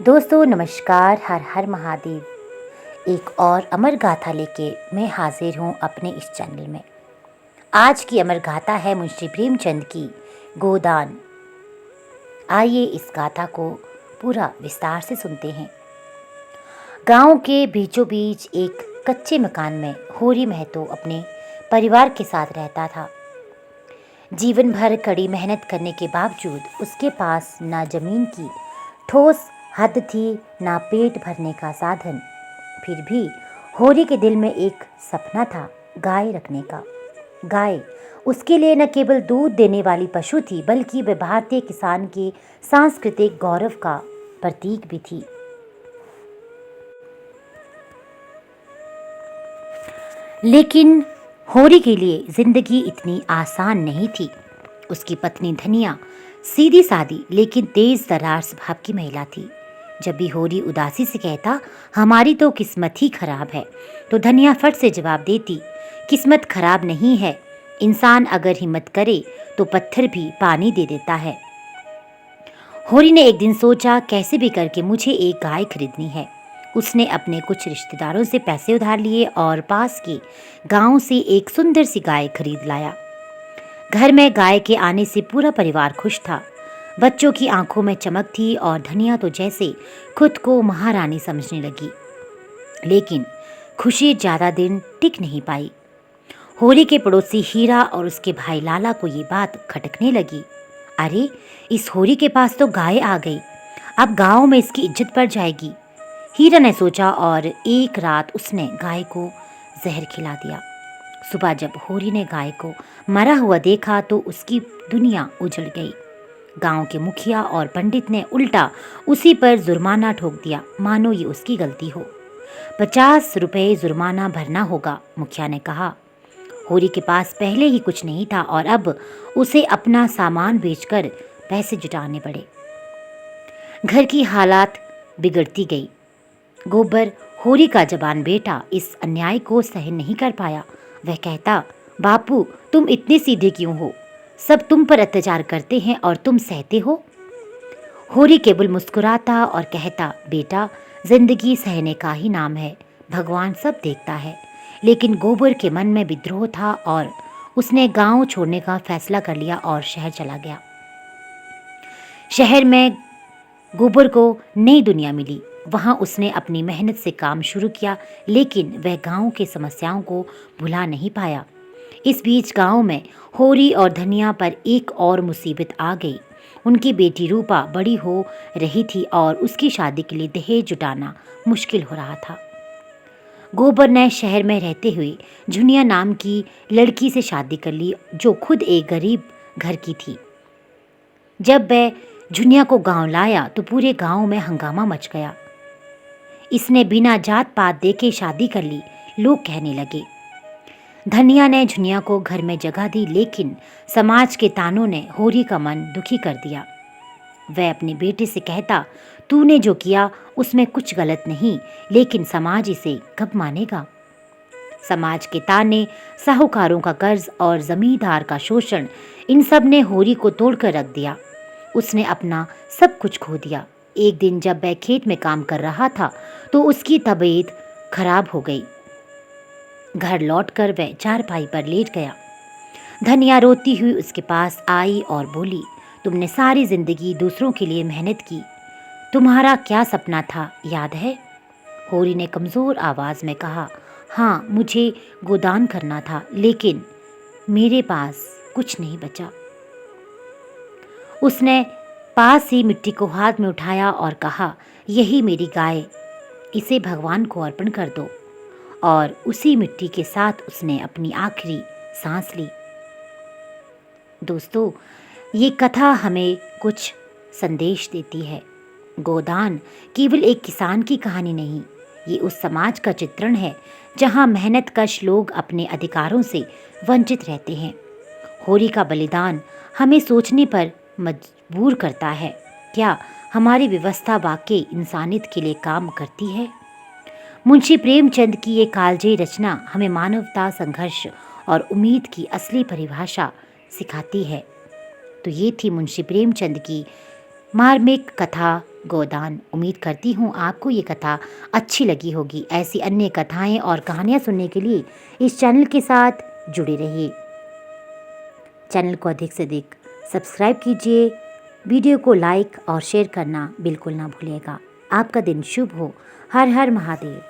दोस्तों नमस्कार, हर हर महादेव। एक और अमर गाथा लेके मैं हाजिर हूँ अपने इस चैनल में। आज की अमर गाथा है मुंशी प्रेमचंद की गोदान। आइए इस गाथा को पूरा विस्तार से सुनते हैं। गांव के बीचों बीच एक कच्चे मकान में होरी महतो अपने परिवार के साथ रहता था। जीवन भर कड़ी मेहनत करने के बावजूद उसके पास ना जमीन की ठोस हद थी, ना पेट भरने का साधन। फिर भी होरी के दिल में एक सपना था, गाय रखने का। गाय उसके लिए न केवल दूध देने वाली पशु थी, बल्कि वह भारतीय किसान के सांस्कृतिक गौरव का प्रतीक भी थी। लेकिन होरी के लिए जिंदगी इतनी आसान नहीं थी। उसकी पत्नी धनिया सीधी सादी लेकिन तेज तर्रार स्वभाव की महिला थी। जब भी होरी उदासी से कहता, हमारी तो किस्मत ही खराब है, तो धनिया फट से जवाब देती, किस्मत खराब नहीं है, इंसान अगर हिम्मत करे तो पत्थर भी पानी दे देता है। होरी ने एक दिन सोचा, कैसे भी करके मुझे एक गाय खरीदनी है। उसने अपने कुछ रिश्तेदारों से पैसे उधार लिए और पास के गांव से एक सुंदर सी गाय खरीद लाया। घर में गाय के आने से पूरा परिवार खुश था। बच्चों की आंखों में चमक थी और धनिया तो जैसे खुद को महारानी समझने लगी। लेकिन खुशी ज्यादा दिन टिक नहीं पाई। होरी के पड़ोसी हीरा और उसके भाई लाला को ये बात खटकने लगी। अरे, इस होरी के पास तो गाय आ गई, अब गांव में इसकी इज्जत बढ़ जाएगी। हीरा ने सोचा और एक रात उसने गाय को जहर खिला दिया। सुबह जब होरी ने गाय को मरा हुआ देखा तो उसकी दुनिया उजड़ गई। गांव के मुखिया और पंडित ने उल्टा उसी पर जुर्माना ठोक दिया, मानो ये उसकी गलती हो। 50 रुपए जुर्माना भरना होगा, मुखिया ने कहा। होरी के पास पहले ही कुछ नहीं था और अब उसे अपना सामान बेचकर पैसे जुटाने पड़े। घर की हालात बिगड़ती गई। गोबर, होरी का जवान बेटा, इस अन्याय को सहन नहीं कर पाया। वह कहता, बापू तुम इतने सीधे क्यों हो? सब तुम पर अत्याचार करते हैं और तुम सहते हो। होरी केवल मुस्कुराता और कहता, बेटा जिंदगी सहने का ही नाम है, भगवान सब देखता है। लेकिन गोबर के मन में विद्रोह था और उसने गांव छोड़ने का फैसला कर लिया और शहर चला गया। शहर में गोबर को नई दुनिया मिली। वहां उसने अपनी मेहनत से काम शुरू किया, लेकिन वह गांव की समस्याओं को भुला नहीं पाया। इस बीच गांव में होरी और धनिया पर एक और मुसीबत आ गई। उनकी बेटी रूपा बड़ी हो रही थी और उसकी शादी के लिए दहेज जुटाना मुश्किल हो रहा था। गोबर ने शहर में रहते हुए झुनिया नाम की लड़की से शादी कर ली, जो खुद एक गरीब घर की थी। जब वह झुनिया को गांव लाया तो पूरे गांव में हंगामा मच गया। इसने बिना जात पात देखे शादी कर ली, लोग कहने लगे। धनिया ने झुनिया को घर में जगह दी, लेकिन समाज के तानों ने होरी का मन दुखी कर दिया। वह अपने बेटे से कहता, तूने जो किया उसमें कुछ गलत नहीं, लेकिन समाज इसे कब मानेगा? समाज के ताने, साहूकारों का कर्ज और जमींदार का शोषण, इन सब ने होरी को तोड़कर रख दिया। उसने अपना सब कुछ खो दिया। एक दिन जब वह खेत में काम कर रहा था तो उसकी तबीयत खराब हो गई। घर लौटकर वह चारपाई पर लेट गया। धनिया रोती हुई उसके पास आई और बोली, तुमने सारी जिंदगी दूसरों के लिए मेहनत की, तुम्हारा क्या सपना था, याद है? होरी ने कमजोर आवाज में कहा, हाँ मुझे गोदान करना था, लेकिन मेरे पास कुछ नहीं बचा। उसने पास ही मिट्टी को हाथ में उठाया और कहा, यही मेरी गाय, इसे भगवान को अर्पण कर दो। और उसी मिट्टी के साथ उसने अपनी आखिरी सांस ली। दोस्तों, ये कथा हमें कुछ संदेश देती है। गोदान केवल एक किसान की कहानी नहीं, ये उस समाज का चित्रण है जहां मेहनत कश लोग अपने अधिकारों से वंचित रहते हैं। होरी का बलिदान हमें सोचने पर मजबूर करता है, क्या हमारी व्यवस्था वाकई इंसानियत के लिए काम करती है? मुंशी प्रेमचंद की ये कालजयी रचना हमें मानवता, संघर्ष और उम्मीद की असली परिभाषा सिखाती है। तो ये थी मुंशी प्रेमचंद की मार्मिक कथा गोदान। उम्मीद करती हूँ आपको ये कथा अच्छी लगी होगी। ऐसी अन्य कथाएं और कहानियाँ सुनने के लिए इस चैनल के साथ जुड़े रहिए। चैनल को अधिक से अधिक सब्सक्राइब कीजिए। वीडियो को लाइक और शेयर करना बिल्कुल ना भूलिएगा। आपका दिन शुभ हो। हर हर महादेव।